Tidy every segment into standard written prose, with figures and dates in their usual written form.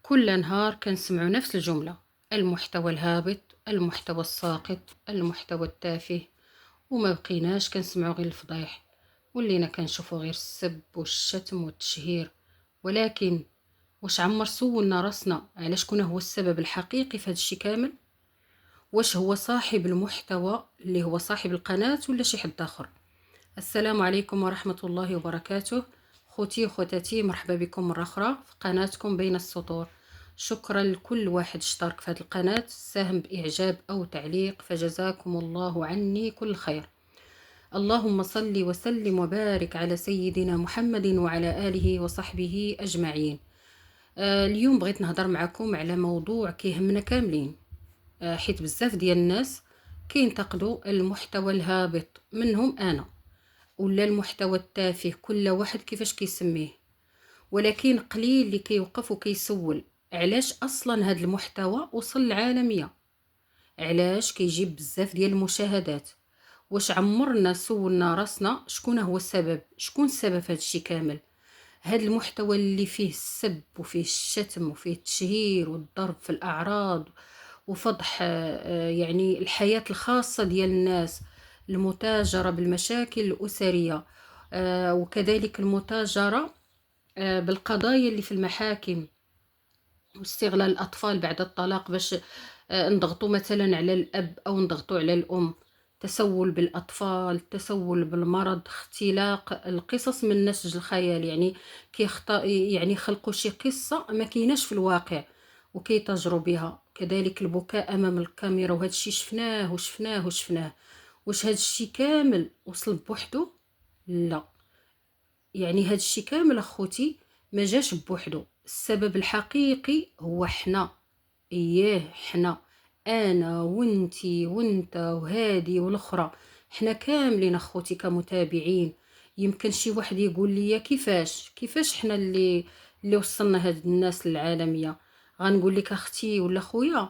كل نهار كنسمعو نفس الجملة: المحتوى الهابط، المحتوى الساقط، المحتوى التافه. وما بقيناش كنسمعو غير الفضايح، ولينا كنشوفو غير السب والشتم والتشهير. ولكن واش عمر سولنا راسنا على شكون هو السبب الحقيقي في هذا الشي كامل؟ واش هو صاحب المحتوى اللي هو صاحب القناة ولا شي حد آخر؟ السلام عليكم ورحمة الله وبركاته. خوتي وخوتاتي، مرحبا بكم مرة أخرى في قناتكم بين السطور. شكرا لكل واحد اشترك في هذه القناة، ساهم بإعجاب أو تعليق، فجزاكم الله عني كل خير. اللهم صل وسلم وبارك على سيدنا محمد وعلى آله وصحبه أجمعين. اليوم بغيت نهضر معكم على موضوع كيهمنا كاملين، حيت بزاف ديال الناس كينتقدوا المحتوى الهابط، منهم أنا، ولا المحتوى التافه، كل واحد كيفاش كيسميه. ولكن قليل اللي كيوقف وكيسول علاش اصلا هذا المحتوى وصل للعالميه، علاش كيجيب بزاف ديال المشاهدات. واش عمرنا سولنا راسنا شكون هو السبب، شكون السبب في هذا الشيء كامل؟ هذا المحتوى اللي فيه السب وفيه الشتم وفيه التشهير والضرب في الاعراض وفضح يعني الحياة الخاصة ديال الناس، المتاجرة بالمشاكل الأسرية، وكذلك المتاجرة بالقضايا اللي في المحاكم، واستغلال الأطفال بعد الطلاق باش نضغطوا مثلا على الأب أو نضغطوا على الأم. تسول بالأطفال، تسول بالمرض، اختلاق القصص من نسج الخيال، يعني يعني خلقوا شي قصة ما كيناش في الواقع وكيتاجروا بها. كذلك البكاء أمام الكاميرا، وهذا الشيء شفناه وشفناه وشفناه. واش هذا الشيء كامل وصل بوحدو؟ لا، يعني هاد الشي كامل اخوتي ما جاش بوحدو. السبب الحقيقي هو حنا، اياه حنا، انا وانتي وانت وهادي والاخرى، حنا كاملين اخوتي كمتابعين. يمكن شي واحد يقول لي كيفاش حنا اللي وصلنا هاد الناس للعالمية. غنقول لك اختي ولا خويا،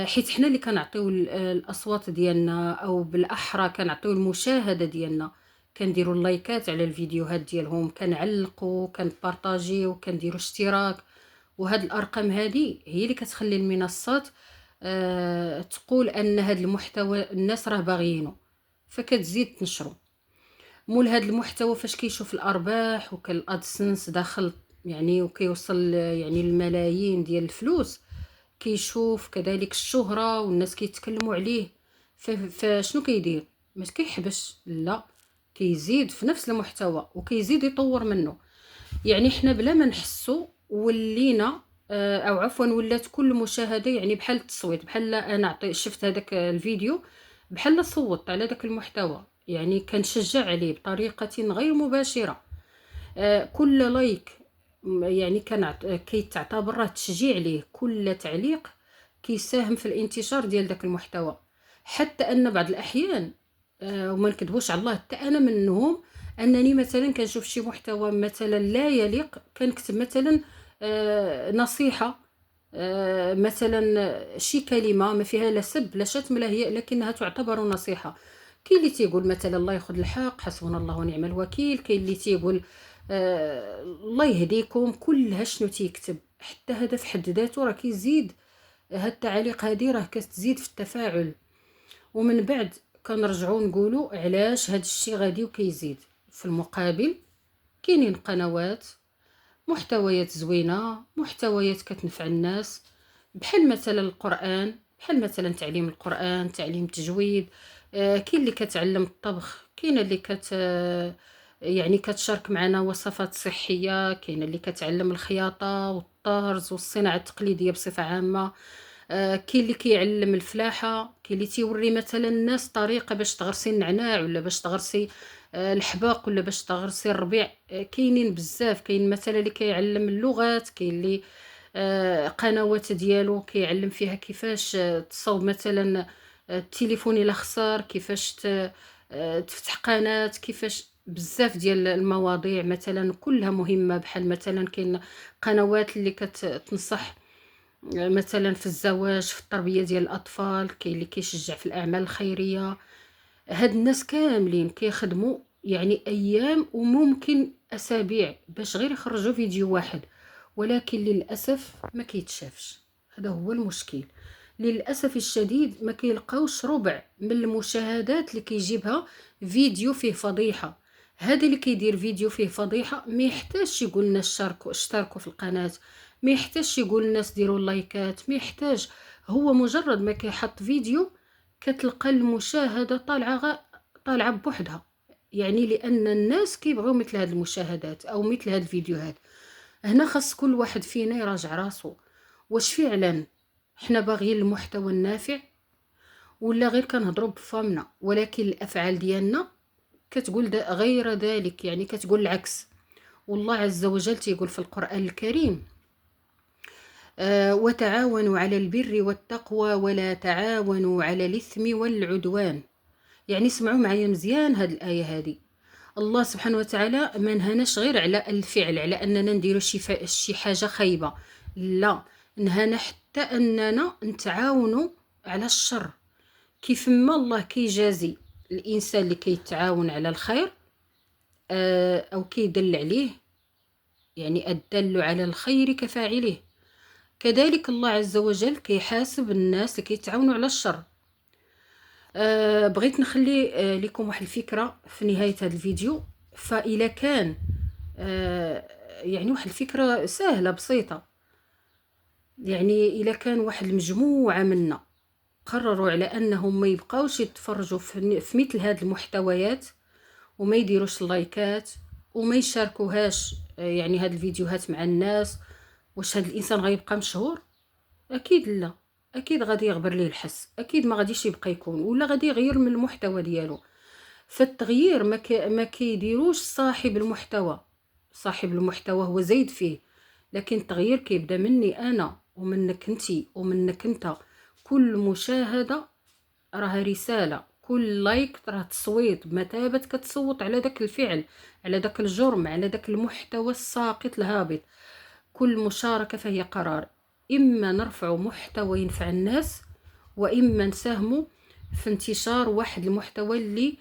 حيت حنا اللي كنعطيو الاصوات ديالنا، او بالاحرى كنعطيو المشاهده ديالنا. كنديروا اللايكات على الفيديوهات ديالهم، كنعلقوا، كنبارطاجيو، كنديروا اشتراك. وهاد الارقام هذه هي اللي كتخلي المنصات تقول ان هاد المحتوى الناس راه باغيينه، فكتزيد تنشرو. مول هاد المحتوى فاش كيشوف الارباح وكان الادسنس داخل، يعني وكيوصل يعني الملايين ديال الفلوس، كيشوف كذلك الشهرة والناس كيتكلموا عليه، فشنو كيدير؟ مش كيحبش، لا، كيزيد في نفس المحتوى وكيزيد يطور منه. يعني حنا بلا ما نحسو ولينا او عفوا ولات كل مشاهده يعني بحال التصويت، بحال انا شفت هذاك الفيديو بحال صوتت على داك المحتوى، يعني كنشجع عليه بطريقه غير مباشره. كل لايك يعني كيتعتبر راه تشجيع ليه، كل تعليق كيساهم في الانتشار ديال داك المحتوى. حتى ان بعض الاحيان وما نكذبوش على الله، حتى انا منهم، انني مثلا كنشوف شي محتوى مثلا لا يليق، كنكتب مثلا نصيحة، مثلا شي كلمة ما فيها لا سب لا شتم لا هي، لكنها تعتبر نصيحة. كاين اللي تيقول مثلا الله ياخذ الحق، حسبنا الله ونعم الوكيل. كاين اللي تيقول الله يهديكم. كلها شنو تيكتب؟ حتى هذا في حد ذاته راه كيزيد، هاد التعاليق هذه راه كتزيد في التفاعل. ومن بعد كنرجعوا نقولوا علاش هاد الشيء غادي وكيزيد. في المقابل كاينين قنوات محتويات زوينه، محتويات كتنفع الناس، بحال مثلا القرآن، بحال مثلا تعليم القرآن، تعليم التجويد. كاين اللي كتعلم الطبخ، كاين اللي يعني كتشارك معنا وصفات صحية، كاين اللي كتعلم الخياطة والطرز والصناعة التقليدية بصفة عامة. كاين اللي كيعلم الفلاحة، كاين اللي تيوري مثلا الناس طريقة باش تغرسي النعناع، ولا باش تغرسي الحباق، ولا باش تغرسي الربيع. كاينين بزاف. كاين مثلا اللي كيعلم اللغات، كاين اللي قنوات ديالو كيعلم فيها كيفاش تصاوب مثلا التليفون الا خسر، كيفاش تفتح قناة، كيفاش بزاف ديال المواضيع مثلا كلها مهمة. بحال مثلا كاين قنوات اللي كتنصح مثلا في الزواج، في التربية ديال الأطفال، كاين اللي كيشجع في الأعمال الخيرية. هاد الناس كاملين كيخدموا يعني أيام وممكن أسابيع باش غير يخرجوا فيديو واحد، ولكن للأسف ما كيتشافش. هذا هو المشكل. للأسف الشديد ما كيلقاوش ربع من المشاهدات اللي كيجيبها فيديو فيه فضيحة. هذا اللي كيدير فيديو فيه فضيحة ما يحتاجش يقول الناس اشتركوا في القناة، ما يحتاجش يقول الناس ديروا اللايكات، ما يحتاج. هو مجرد ما كيحط فيديو كتلقى المشاهدة طالعة بوحدها. يعني لأن الناس كيبغيو مثل هاد المشاهدات أو مثل هاد الفيديوهات. هنا خاص كل واحد فينا يراجع راسو، واش فعلا حنا باغيين المحتوى النافع ولا غير كنهضروا بفمنا ولكن الافعال ديالنا كتقول غير ذلك، يعني كتقول العكس. والله عز وجل تيقول في القرآن الكريم وتعاونوا على البر والتقوى ولا تعاونوا على الإثم والعدوان. يعني سمعوا معايا مزيان هاد الآية هادي. الله سبحانه وتعالى ما نهاناش غير على الفعل، على أننا نديرو شي حاجة خايبة، لا، نهانا حتى أننا نتعاونوا على الشر. كيف ما الله كيجازي الإنسان اللي كيتعاون على الخير أو كيدل عليه، يعني الدل على الخير كفاعله، كذلك الله عز وجل كيحاسب الناس اللي كيتعاونوا على الشر. بغيت نخلي لكم واحد الفكرة في نهاية هذا الفيديو. فإلا كان يعني واحد الفكرة سهلة بسيطة، يعني إلا كان واحد المجموعة منا قرروا على أنهم ما يبقاوش يتفرجوا في مثل هذه المحتويات وما يديروش اللايكات وما يشاركوهاش يعني هاد الفيديوهات مع الناس، واش هاد الانسان غيبقى مشهور؟ اكيد لا. اكيد غادي يغبر ليه الحس، اكيد ما غاديش يبقى يكون، ولا غادي يغير من المحتوى ديالو. فالتغيير ما كيديروش صاحب المحتوى. صاحب المحتوى هو زايد فيه، لكن التغيير كيبدا مني انا ومنك انتي ومنك انت. كل مشاهدة راها رسالة، كل لايك راه تصويت، بمثابة كتصوت على داك الفعل، على داك الجرم، على داك المحتوى الساقط الهابط. كل مشاركة فهي قرار، إما نرفع محتوى ينفع الناس وإما نساهموا في انتشار واحد المحتوى اللي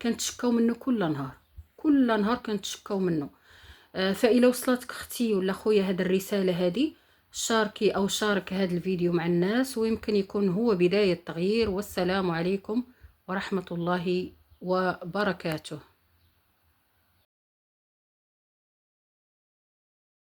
كنتشكاو منه كل نهار، كل نهار كنتشكاو منه. فإلا وصلتك اختي ولا خويا هاد الرسالة هادي، شاركي أو شارك هذا الفيديو مع الناس، ويمكن يكون هو بداية تغيير. والسلام عليكم ورحمة الله وبركاته.